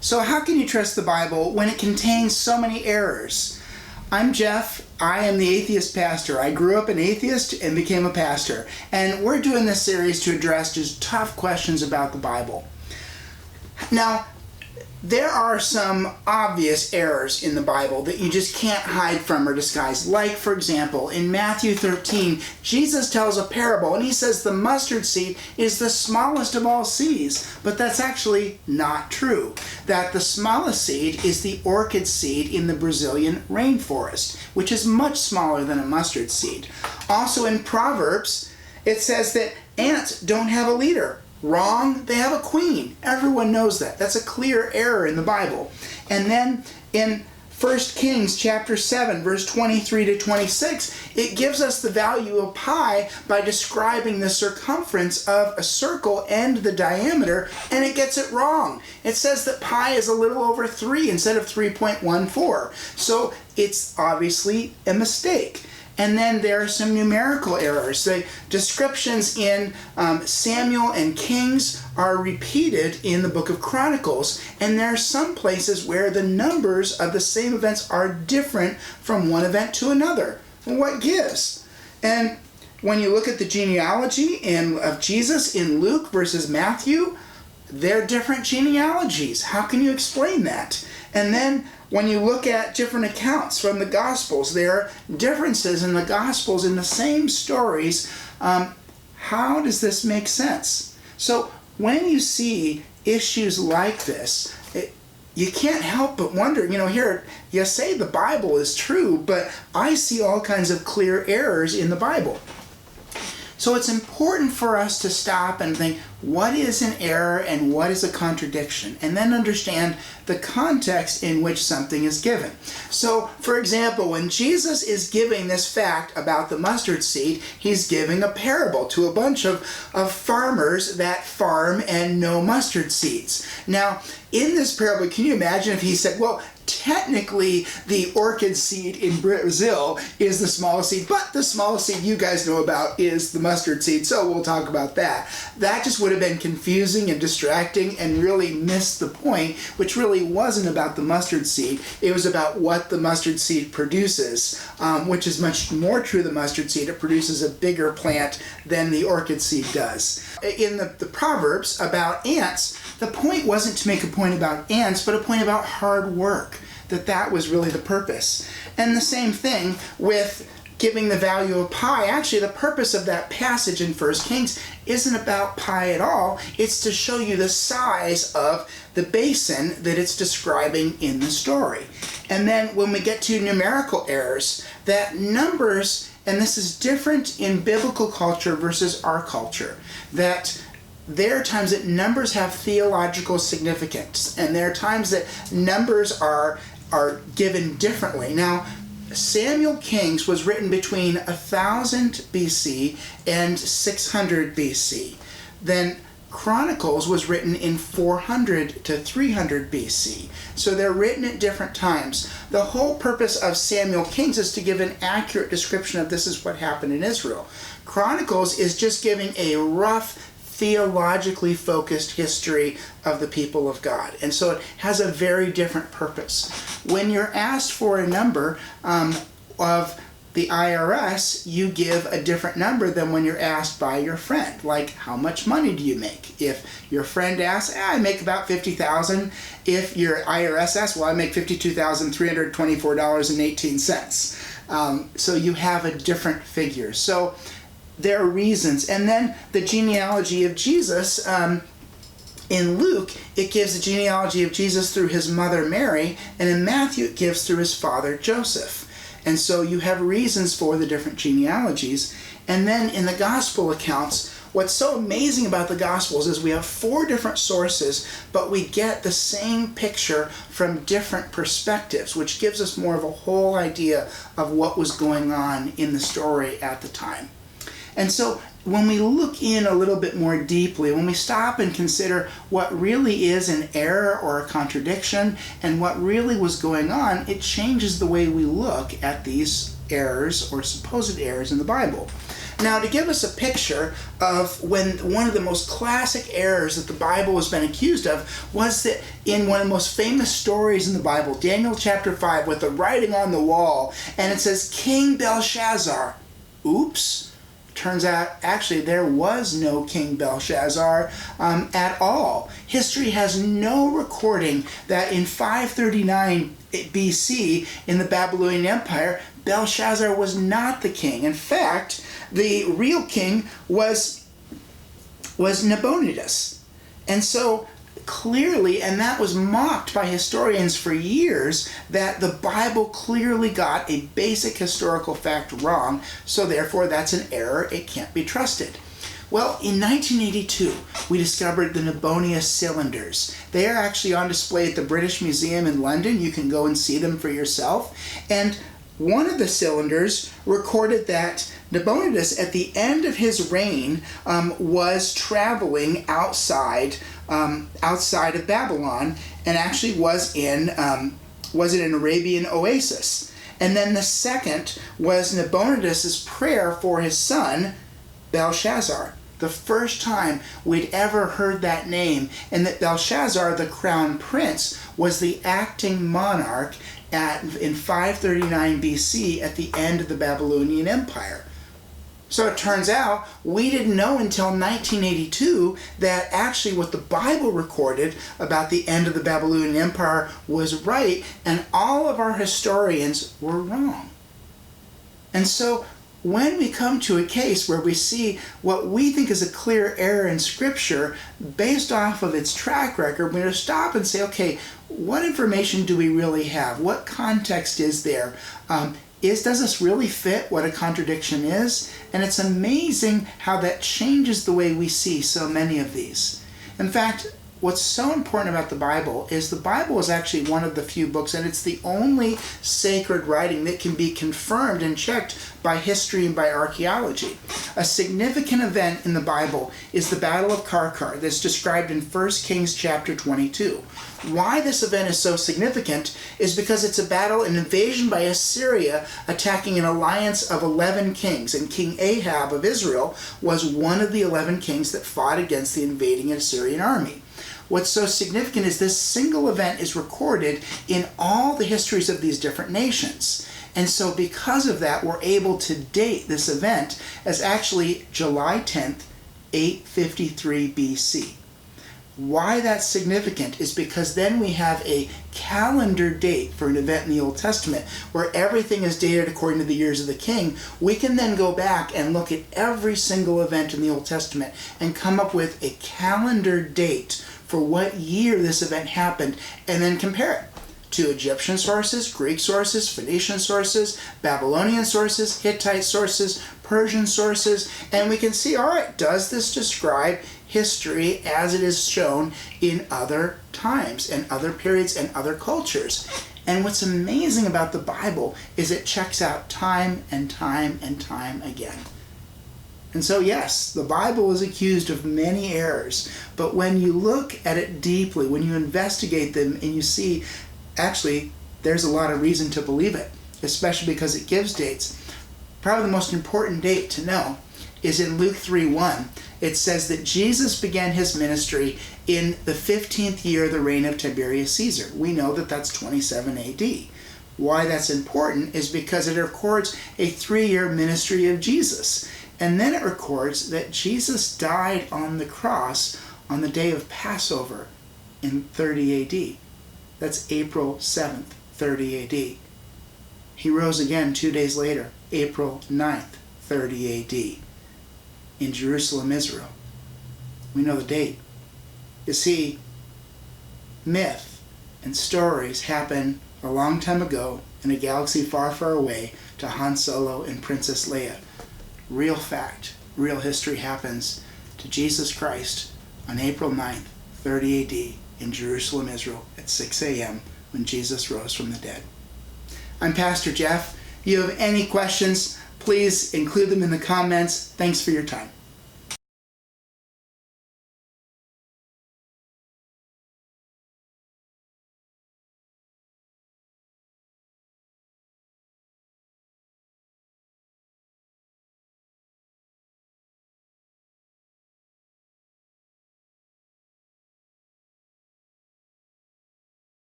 So how can you trust the Bible when it contains so many errors? I'm Jeff. I am the atheist pastor. I grew up an atheist and became a pastor. And we're doing this series to address just tough questions about the Bible. Now, there are some obvious errors in the Bible that you just can't hide from or disguise. Like, for example, in Matthew 13, Jesus tells a parable and he says the mustard seed is the smallest of all seeds. But that's actually not true. That the smallest seed is the orchid seed in the Brazilian rainforest, which is much smaller than a mustard seed. Also in Proverbs, it says that ants don't have a leader. Wrong, they have a queen. Everyone knows that. That's a clear error in the Bible. And then in 1 Kings chapter 7, verse 23 to 26, it gives us the value of pi by describing the circumference of a circle and the diameter, and it gets it wrong. It says that pi is a little over 3 instead of 3.14. So it's obviously a mistake. And then there are some numerical errors. The descriptions in Samuel and Kings are repeated in the book of Chronicles. And there are some places where the numbers of the same events are different from one event to another. What gives? And when you look at the genealogy of Jesus in Luke versus Matthew, they're different genealogies. How can you explain that? And then when you look at different accounts from the Gospels, there are differences in the Gospels in the same stories. How does this make sense? So when you see issues like this, you can't help but wonder, here you say the Bible is true, but I see all kinds of clear errors in the Bible. So it's important for us to stop and think, what is an error and what is a contradiction? And then understand the context in which something is given. So, for example, when Jesus is giving this fact about the mustard seed, he's giving a parable to a bunch of farmers that farm and know mustard seeds. Now, in this parable, can you imagine if he said, well, technically the orchid seed in Brazil is the smallest seed, but the smallest seed you guys know about is the mustard seed, so we'll talk about that. That just would have been confusing and distracting and really missed the point, which really wasn't about the mustard seed. It was about what the mustard seed produces, which is much more true the mustard seed. It produces a bigger plant than the orchid seed does. In the Proverbs about ants, the point wasn't to make a point about ants, but a point about hard work, that was really the purpose. And the same thing with giving the value of pi. Actually, the purpose of that passage in 1 Kings isn't about pi at all. It's to show you the size of the basin that it's describing in the story. And then when we get to numerical errors, that numbers, and this is different in biblical culture versus our culture, that there are times that numbers have theological significance, and there are times that numbers are given differently. Now, Samuel Kings was written between 1000 BC and 600 BC. Then Chronicles was written in 400 to 300 BC. So they're written at different times. The whole purpose of Samuel Kings is to give an accurate description of this is what happened in Israel. Chronicles is just giving a rough theologically focused history of the people of God. And so it has a very different purpose. When you're asked for a number of the IRS, you give a different number than when you're asked by your friend. Like, how much money do you make? If your friend asks, I make about $50,000. If your IRS asks, well, I make $52,324.18. So you have a different figure. So there are reasons. And then the genealogy of Jesus, in Luke, it gives the genealogy of Jesus through his mother Mary, and in Matthew it gives through his father Joseph. And so you have reasons for the different genealogies. And then in the gospel accounts, what's so amazing about the Gospels is we have 4 different sources, but we get the same picture from different perspectives, which gives us more of a whole idea of what was going on in the story at the time. And so when we look in a little bit more deeply, when we stop and consider what really is an error or a contradiction and what really was going on, it changes the way we look at these errors or supposed errors in the Bible. Now, to give us a picture of when one of the most classic errors that the Bible has been accused of was that in one of the most famous stories in the Bible, Daniel chapter 5, with the writing on the wall, and it says, King Belshazzar. Oops. Turns out, actually, there was no King Belshazzar at all. History has no recording that in 539 BC, in the Babylonian Empire, Belshazzar was not the king. In fact, the real king was Nabonidus. And so clearly, and that was mocked by historians for years, that the Bible clearly got a basic historical fact wrong, so therefore that's an error, it can't be trusted. Well, in 1982, we discovered the Nabonidus cylinders. They are actually on display at the British Museum in London. You can go and see them for yourself. And one of the cylinders recorded that Nabonidus, at the end of his reign, was traveling outside of Babylon, and actually was in an Arabian oasis. And then the second was Nabonidus' prayer for his son, Belshazzar. The first time we'd ever heard that name, and that Belshazzar, the crown prince, was the acting monarch in 539 BC at the end of the Babylonian Empire. So it turns out we didn't know until 1982 that actually what the Bible recorded about the end of the Babylonian Empire was right, and all of our historians were wrong. And so when we come to a case where we see what we think is a clear error in Scripture based off of its track record, we're going to stop and say, okay, what information do we really have? What context is there? Does this really fit what a contradiction is? And it's amazing how that changes the way we see so many of these. In fact, what's so important about the Bible is actually one of the few books, and it's the only sacred writing that can be confirmed and checked by history and by archaeology. A significant event in the Bible is the Battle of Karkar that's described in 1 Kings chapter 22. Why this event is so significant is because it's a battle, an invasion by Assyria attacking an alliance of 11 kings, and King Ahab of Israel was one of the 11 kings that fought against the invading Assyrian army. What's so significant is this single event is recorded in all the histories of these different nations. And so because of that, we're able to date this event as actually July 10th, 853 BC. Why that's significant is because then we have a calendar date for an event in the Old Testament where everything is dated according to the years of the king. We can then go back and look at every single event in the Old Testament and come up with a calendar date for what year this event happened, and then compare it to Egyptian sources, Greek sources, Phoenician sources, Babylonian sources, Hittite sources, Persian sources, and we can see, all right, does this describe history as it is shown in other times and other periods and other cultures? And what's amazing about the Bible is it checks out time and time and time again. And so yes, the Bible is accused of many errors, but when you look at it deeply, when you investigate them and you see, actually, there's a lot of reason to believe it, especially because it gives dates. Probably the most important date to know is in Luke 3:1. It says that Jesus began his ministry in the 15th year of the reign of Tiberius Caesar. We know that that's 27 AD. Why that's important is because it records a 3-year ministry of Jesus. And then it records that Jesus died on the cross on the day of Passover in 30 AD. That's April 7th, 30 AD. He rose again 2 days later, April 9th, 30 AD, in Jerusalem, Israel. We know the date. You see, myth and stories happen a long time ago in a galaxy far, far away to Han Solo and Princess Leia. Real fact, real history happens to Jesus Christ on April 9th, 30 AD in Jerusalem, Israel at 6 a.m. when Jesus rose from the dead. I'm Pastor Jeff. If you have any questions, please include them in the comments. Thanks for your time.